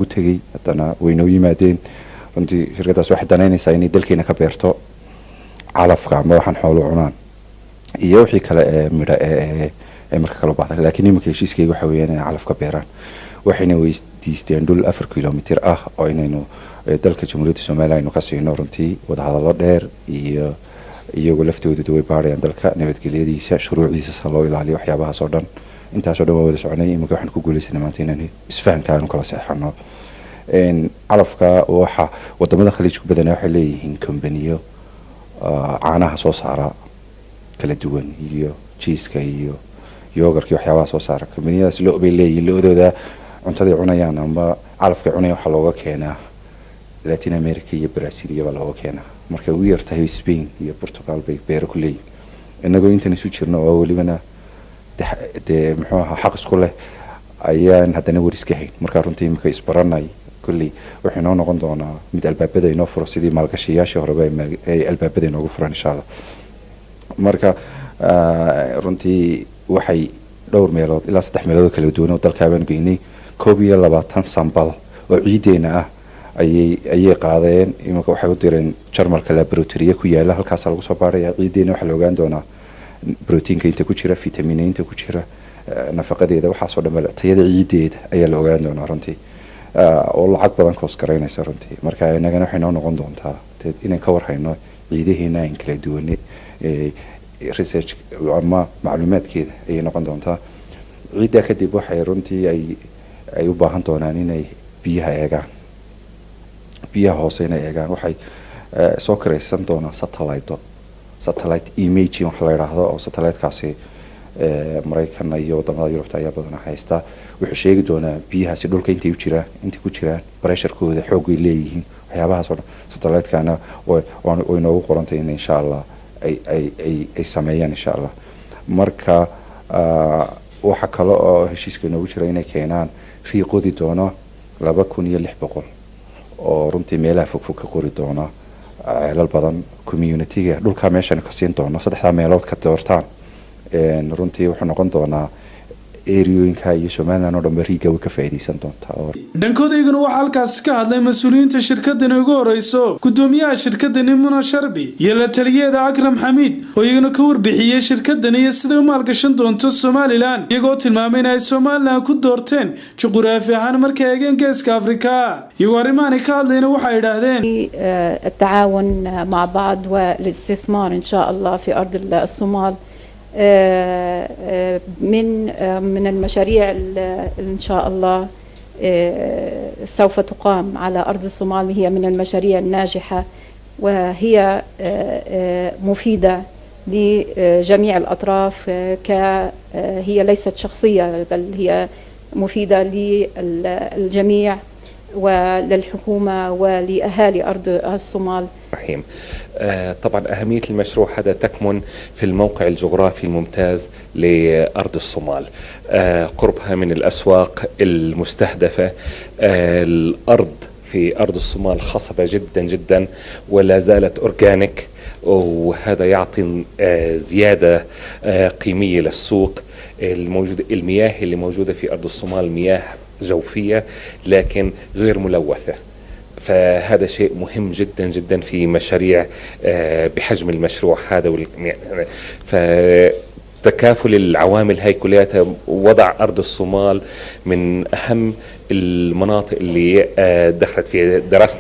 وتجي أنا وينوي مادين runtii shirkadaas waxay danaynaysaa inay dalkeena ka beerto calafka ama waxaan xoolo cunaan iyo wixii kale ee midha ee marka kala baxday laakiin iminka heshiiskayga waxa weeyaan inay calaf ka beeraan waxayna weydiisteen dhul 4 kilomitir ah oo inaynu dalka Jamhuuriyadda Soomaaliya aynu ka siino runtii wadahadalo dheer iyo iyagu laftoodu way baarayaan dalka nabadgelyadiisa shuruucdiisa loo ilaaliyo waxyaabahaas oo dhan intaas oo dhan wada soconay iminka waxaan ku guuleysanay maanta inaan isfahankaan kala saxano calafka waxa wadamada khaliijku badanaa waxay leeyihiin companiyo caanaha soo saara kala duwan iyo cheese-ka iyo yogurt waxyaabaha soo saara companiyadas loo bay leeyihiin loodooda cuntada cunayaan ama calafka cunaya waxa looga keenaa Latin America iyo Brazil iyo looga keenaa marka ugu yartahay Spain iyo Portugal bay beero ku leeyihiin inagoo intan isu jirno oo walibana muxuu ahaa xaq isku leh ayaan haddana wariska hayn marka runtii imika isbaranay kulli waxay noo noqon doonaa mid albaabada inoo furo sidii maalgashiyaashii horeba ay albaabada inoogu furan insha Allah marka runtii waxay dhowr meelood ilaa 3 meelood kala duwan oo dalkaaban geynay 22 sambal oo ciideena ah ayay qaadeen imika waxay u direen Jarmalka laboratory ku yaala halkaas lagu soo baaraya ciideena waxa la ogaan doonaa proteinka inta ku jira fitamiinada inta ku jira nafaqadeeda waxa soo dhamal tayada ciideeda ayaa la ogaan doonaa runtii oo lacag badan koos gareynaysa runtii marka inagana waxay noo noqon doontaa inaan ka warhayno ciidaheena in kala duwan research ama macluumaadkeeda ay noqon doontaa ciidda kadib waxay runtii ay u baahan doonaan inay biyaha eegaan biyaha hoose inay eegaan waxay soo kareysan doonaan satellite imaging wax la yiraahdo oo satellite-kaasi Mareykanka iyo wadamada Yurubta ayaa badan haysta wuxuu sheegi doonaa biyahaasi dhulka inta ku jiraan pressure-kooda xoog ay leeyihiin waxyaabahaas oo satellite-kana oo inoogu qorantay in insha Allah ay sameeyaan insha Allah marka waxa kale oo heshiiska inoogu jira inay keenaan riiqoodi doono 2600 oo runtii meelaha fog ka qori doona ceelal badan community-ga dhulka meeshan ka siin doona 3 meelood ka doortaan runtii wuxuu noqon doonaa eriyooyinka iyo Soomaaliland oo dhanba riiga way ka faa'iideysan doontaa dhankoodayna waxa halkaas ka hadlay mas'uuliyiinta shirkaddan ugu horeyso gudoomiyaha shirkaddan Muna Sharbi iyo la taliyeeda Akram Xamiid oo iyaguna ka warbixiyay shirkaddan iyo sida ay maalgashan doonto Soomaaliland iyagoo tilmaamay in ay Soomaaliland ku doorteen juqraafi ahaan markay eegeen geeska Afrika iyo arrimahan ka hadlayna waxay yiraahdeen التعاون مع بعض والاستثمار إن شاء الله في أرض الصومال من المشاريع إن شاء الله سوف تقام على أرض الصومال هي من المشاريع الناجحة وهي مفيدة لجميع الأطراف هي ليست شخصية بل هي مفيدة للجميع وللحكومة ولأهالي أرض الصومال. رحيم. طبعا أهمية المشروع هذا تكمن في الموقع الجغرافي الممتاز لأرض الصومال قربها من الأسواق المستهدفة الأرض في أرض الصومال خصبة جدا جدا ولا زالت أورجانيك وهذا يعطي زيادة قيمية للسوق المياه اللي موجودة في أرض الصومال مياه جوفية لكن غير ملوثة فهذا شيء مهم جدا جدا في مشاريع بحجم المشروع هذا فتكافل العوامل هاي كلياتها وضع أرض الصومال من أهم المناطق اللي دخلت فيها درسنا